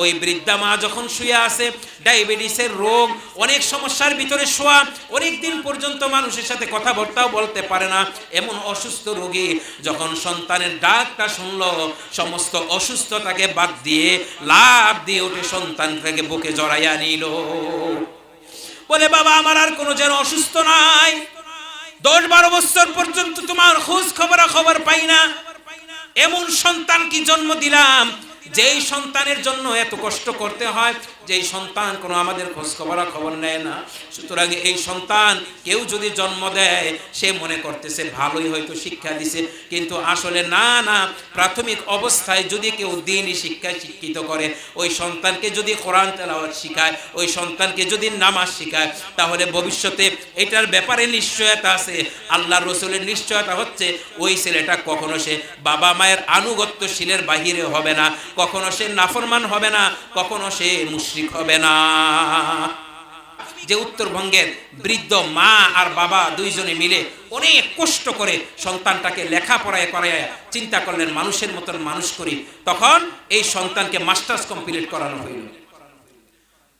ওই বৃদ্ধা মা যখন শুয়ে আছে, ডায়াবেটিসের রোগ, অনেক সমস্যার ভিতরে শোয়া, অনেক দিন পর্যন্ত মানুষের সাথে কথাবার্তাও বলতে পারে না, এমন অসুস্থ রোগী যখন সন্তানের ডাকটা শুনলো, সমস্ত অসুস্থতাকে বাদ দিয়ে লাফ দিয়ে উঠে সন্তানটাকে বুকে জড়াইয়া নিল। বলে, বাবা আমার আর কোনো যেন অসুস্থ নাই, 10-12 বছর পর্যন্ত তোমার খোঁজ খবর পাই না, এমন সন্তান কি জন্ম দিলাম যেই সন্তানের জন্য এত কষ্ট করতে হয়, যেই সন্তান কোনো আমাদের খোঁজ খবর নেয় না। সুতরাং এই সন্তান কেউ যদি জন্ম দেয়, সে মনে করতেছে ভালোই হয়তো শিক্ষা দিছে, কিন্তু আসলে না, প্রাথমিক অবস্থায় যদি কেউ দ্বীনি শিক্ষায় শিক্ষিত করে, ওই সন্তানকে যদি কোরআন তেলাওয়াত শিখায়, ওই সন্তানকে যদি নামাজ শিখায়, তাহলে ভবিষ্যতে এটার ব্যাপারে নিশ্চয়তা আছে। আল্লাহ রসুলের নিশ্চয়তা হচ্ছে ওই ছেলেটা কখনো সে বাবা মায়ের আনুগত্যশীলের বাহিরে হবে না, কখনো সে নাফরমান হবে না, কখনো সে মুশরিক হবে না। যে উত্তরবঙ্গের বৃদ্ধ মা আর বাবা দুইজনে মিলে অনেক কষ্ট করে সন্তানটাকে লেখাপড়ায় করায় চিন্তা করলেন মানুষের মতন মানুষ করি, তখন এই সন্তানকে মাস্টার্স কমপ্লিট করানো হইল।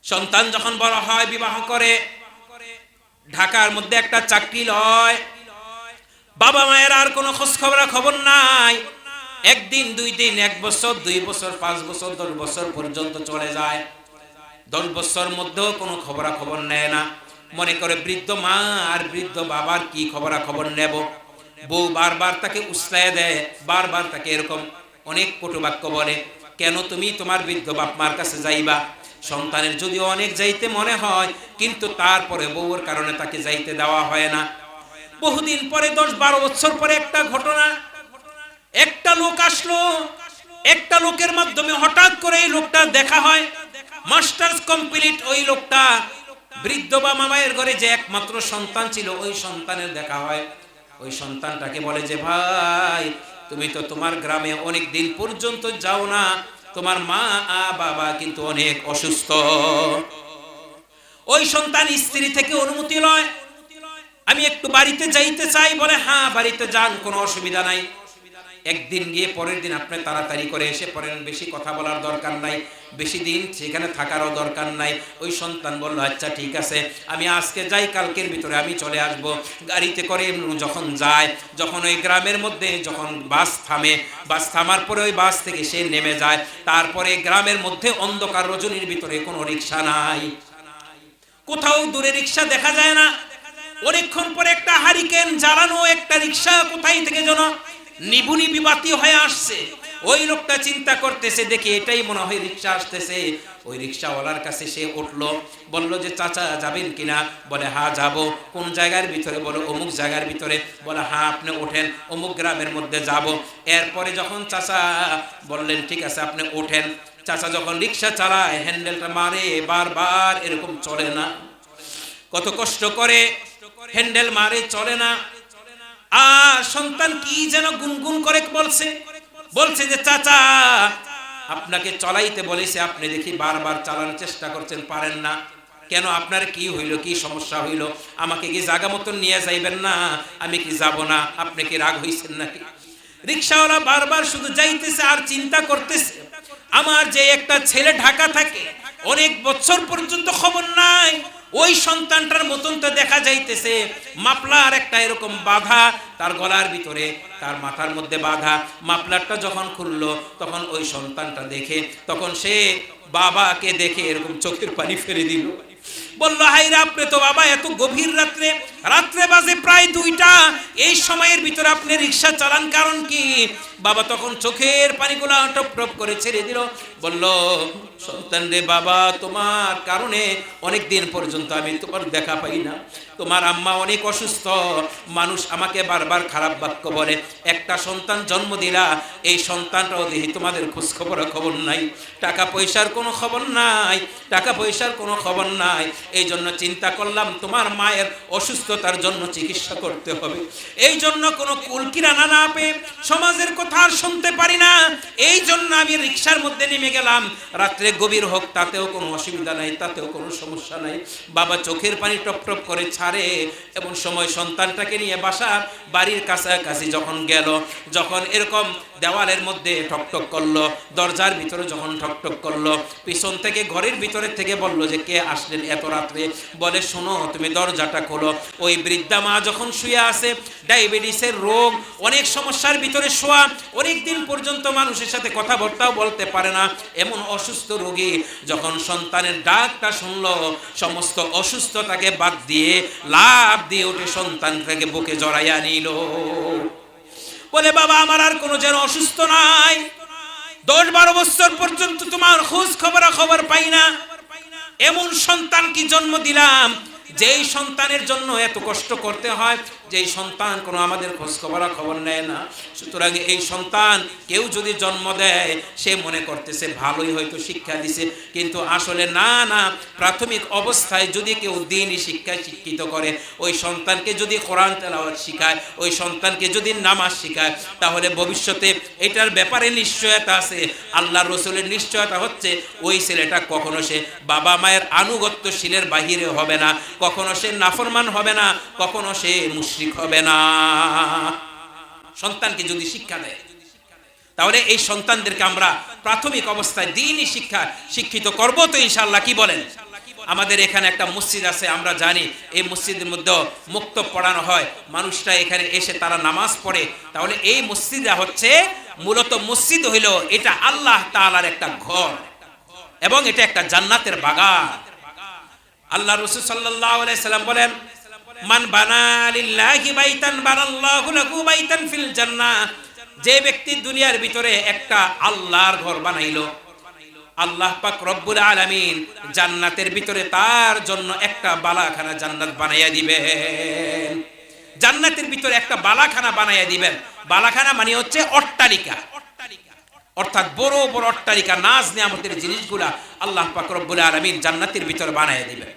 সন্তান যখন বড় হয়, বিবাহ করে, ঢাকার মধ্যে একটা চাকরি লয়, বাবা মায়ের আর কোনো খবর নাই। একদিন, 2 দিন, 1 বছর, 2 বছর, 5 বছর, 10 বছর পর্যন্ত চলে যায়। 10 বছর মধ্যেও কোনো খবর নেয় না। মনে করে বৃদ্ধ মা আর বৃদ্ধ বাবার কি খবর নেব। বউ বারবার তাকে উস্কাইয়া দেয়, বারবার তাকে এরকম অনেক কটুবাক্য বলে, কেন তুমি তোমার বৃদ্ধ বাপ মার কাছে যাইবা? সন্তানের যদিও অনেক যাইতে মনে হয়, কিন্তু তারপরে বউর কারণে তাকে যাইতে দেওয়া হয় না। বহুদিন পরে, 10-12 বছর পরে একটা ঘটনা, একটা লোক আসলো, একটা লোকের মাধ্যমে হঠাৎ করে এই লোকটা দেখা হয়, মাস্টার্স কমপ্লিট। ওই লোকটা বৃদ্ধ বা মামায়ের ঘরে যে একমাত্র সন্তান ছিল, ওই সন্তানের দেখা হয়। ওই সন্তানটাকে বলে যে, ভাই তুমি তো তোমার গ্রামে অনেক দিন পর্যন্ত যাও না, তোমার মা বাবা কিন্তু অনেক অসুস্থ। ওই সন্তান স্ত্রী থেকে অনুমতি লয়, আমি একটু বাড়িতে যাইতে চাই। বলে, হ্যাঁ বাড়িতে যান, কোনো অসুবিধা নাই। একদিন গিয়ে পরের দিন আপনি তাড়াতাড়ি করে এসে পড়েন, বেশি কথা বলার দরকার নাই, বেশি দিন সেখানে থাকারও দরকার নাই। ওই সন্তান বলল, আচ্ছা ঠিক আছে, আমি আজকে যাই, কালকের ভিতরে আমি চলে আসব। গাড়িতে করে যখন যায়, যখন ওই গ্রামের মধ্যে যখন বাস থামে, বাস থামার পরে ওই বাস থেকে সে নেমে যায়, তারপরে গ্রামের মধ্যে অন্ধকার রজনীর ভিতরে কোনো রিক্সা নাই, কোথাও দূরে রিক্সা দেখা যায় না। অনেকক্ষণ পরে একটা হারিকেন জ্বালানো একটা রিক্সা কোথায় থেকে যেন নিবুনি বিবাতি হয়ে আসছে। ওই লোকটা চিন্তা করতেছে, দেখি এটাই মনে হয় রিক্সা আসতেছে। ওই রিক্সাওয়ালার কাছে সে উঠলো, বলল যে, চাচা যাবেন কিনা? বলে, হ্যাঁ যাবো। কোন জায়গার ভিতরে? বলে, অমুক জায়গার ভিতরে। বলে, হ্যাঁ আপনি ওঠেন, অমুক গ্রামের মধ্যে যাব। এরপরে যখন চাচা বললেন ঠিক আছে আপনি ওঠেন, চাচা যখন রিক্সা চালায়, হ্যান্ডেলটা মারে, বারবার এরকম চলে না, কত কষ্ট করে হ্যান্ডেল মারে, চলে না। আর সন্তান কি যেন গুনগুন করে বলছে যে, চাচা আপনাকে চলাইতে বলেছে, আপনি দেখি বারবার চালানোর চেষ্টা করছেন, পারেন না কেন? আপনার কি হইল, কি সমস্যা হইল? আমাকে কি জায়গা মতন নিয়ে যাইবেন না? আমি কি যাব না? আপনি কি রাগ হইছেন নাকি? রিক্সাওয়ালা বারবার শুধু যাইতেছে আর চিন্তা করতেছে, আমার যে একটা ছেলে ঢাকা থাকে, অনেক বছর পর্যন্ত খবর নাই, ওই সন্তানটার মতন তো দেখা যাইতেছে, মাফলার একটা এরকম বাঁধা তার গলার ভিতরে, তার মাথার মধ্যে বাঁধা। মাফলারটা যখন খুললো, তখন ওই সন্তানটা দেখে, তখন সে বাবাকে দেখে এরকম চোখের পানি ফেলে দিল। বলল, হাইরে আপনি তো বাবা এত গভীর রাত্রে বাজে প্রায় 2টা, এই সময়ের ভিতরে আপনি রিক্সা চালান, কারণ কি? বাবা তখন চোখের পানিগুলো টপ টপ করে ছেড়ে দিল। বলল, সন্তান রে বাবা, তোমার কারণে অনেক দিন পর্যন্ত আমি তোমার দেখা পাই না, তোমার আম্মা অনেক অসুস্থ, মানুষ আমাকে বারবার খারাপ বাক্য বলে, একটা সন্তান জন্ম দিলা, এই সন্তানটাও দেখি তোমাদের খবর নাই, টাকা পয়সার কোনো খবর নাই, টাকা পয়সার কোনো খবর নাই। এই জন্য চিন্তা করলাম তোমার মায়ের অসুস্থতার জন্য চিকিৎসা করতে হবে, এই জন্য কোনো কুল কিরানা না পেয়ে সমাজের কথা আর শুনতে পারি না, এই জন্য আমি রিক্সার মধ্যে নেমে গেলাম। রাত্রে গভীর হোক তাতেও কোনো অসুবিধা নাই, তাতেও কোনো সমস্যা নাই। বাবা চোখের পানি টপ টপ করে ছাড়ে। এমন সময় সন্তানটাকে নিয়ে বাড়ির কাছাকাছি যখন গেল, যখন এরকম দেওয়ালের মধ্যে ঠকঠক করলো, দরজার ভিতরে যখন ঠকঠক করলো, পিছন থেকে ঘরের ভিতরে থেকে বলল যে কে আসলেন এত রাত্রে? বলে শোনো তুমি দরজাটা খোলো। ওই বৃদ্ধা মা যখন শুয়ে আছে, ডায়াবেটিসের রোগ, অনেক সমস্যার ভিতরে শোয়া, অনেক দিন পর্যন্ত মানুষের সাথে কথাবার্তাও বলতে পারে না, এমন অসুস্থ রোগী যখন সন্তানের ডাকটা শুনলো, সমস্ত অসুস্থতাকে বাদ দিয়ে লাফ দিয়ে উঠে সন্তানটাকে বুকে জড়াইয়া নিল। বলে বাবা আমার আর কোনো যেন অসুস্থ নাই, 10-12 বছর পর্যন্ত তোমার খোঁজ খবর পাই না, এমন সন্তান কি জন্ম দিলাম যেই সন্তানের জন্য এত কষ্ট করতে হয়, যেই সন্তান কোনো আমাদের খোঁজ খবর নেয় না। সুতরাং এই সন্তান কেউ যদি জন্ম দেয় সে মনে করতেছে ভালোই হয়তো শিক্ষা দিছে, কিন্তু আসলে না, প্রাথমিক অবস্থায় যদি কেউ দ্বীনি শিক্ষায় শিক্ষিত করে, ওই সন্তানকে যদি কোরআন তেলাওয়াত শিখায়, ওই সন্তানকে যদি নামাজ শিখায়, তাহলে ভবিষ্যতে এটার ব্যাপারে নিশ্চয়তা আছে। আল্লাহ রসুলের নিশ্চয়তা হচ্ছে ওই ছেলেটা কখনো সে বাবা মায়ের আনুগত্যশীলের বাহিরে হবে না, কখনো সে নাফরমান হবে না, কখনো সে মুশরিক হবে না। সন্তানকে যদি শিক্ষা দেয়, তাহলে এই সন্তানদেরকে আমরা প্রাথমিক অবস্থায় দ্বীনি শিক্ষা শিক্ষিত করব তো ইনশাআল্লাহ। কি বলেন? আমাদের এখানে একটা মসজিদ আছে, আমরা জানি এই মসজিদের মধ্যে মুক্ত পড়ানো হয়, মানুষরা এখানে এসে তারা নামাজ পড়ে। তাহলে এই মসজিদটা হচ্ছে মূলত মসজিদ হইল এটা আল্লাহ তাআলার একটা ঘর, এবং এটা একটা জান্নাতের বাগান। আল্লাহ রাসূল সাল্লাল্লাহু আলাইহি সাল্লাম বলেন, মান বানা লিল্লাহি বাইতান বানাল্লাহু লাহু বাইতান ফিল জান্নাহ। যে ব্যক্তি দুনিয়ার ভিতরে একটা আল্লাহর ঘর বানাইলো, আল্লাহ পাক রব্বুল আলামিন জান্নাতের ভিতরে তার জন্য একটা বালাখানা জান্নাত বানাইয়া দিবেন। জান্নাতের ভিতরে একটা বালাখানা বানাইয়া দিবেন। বালাখানা মানে হচ্ছে অট্টালিকা, অর্থাৎ বড় বড় অট্টালিকা, নাজ নিয়ামতের জিনিসগুলা আল্লাহ পাক রব্বুল আলামিন জান্নাতের ভিতরে বানাইয়া দিবেন।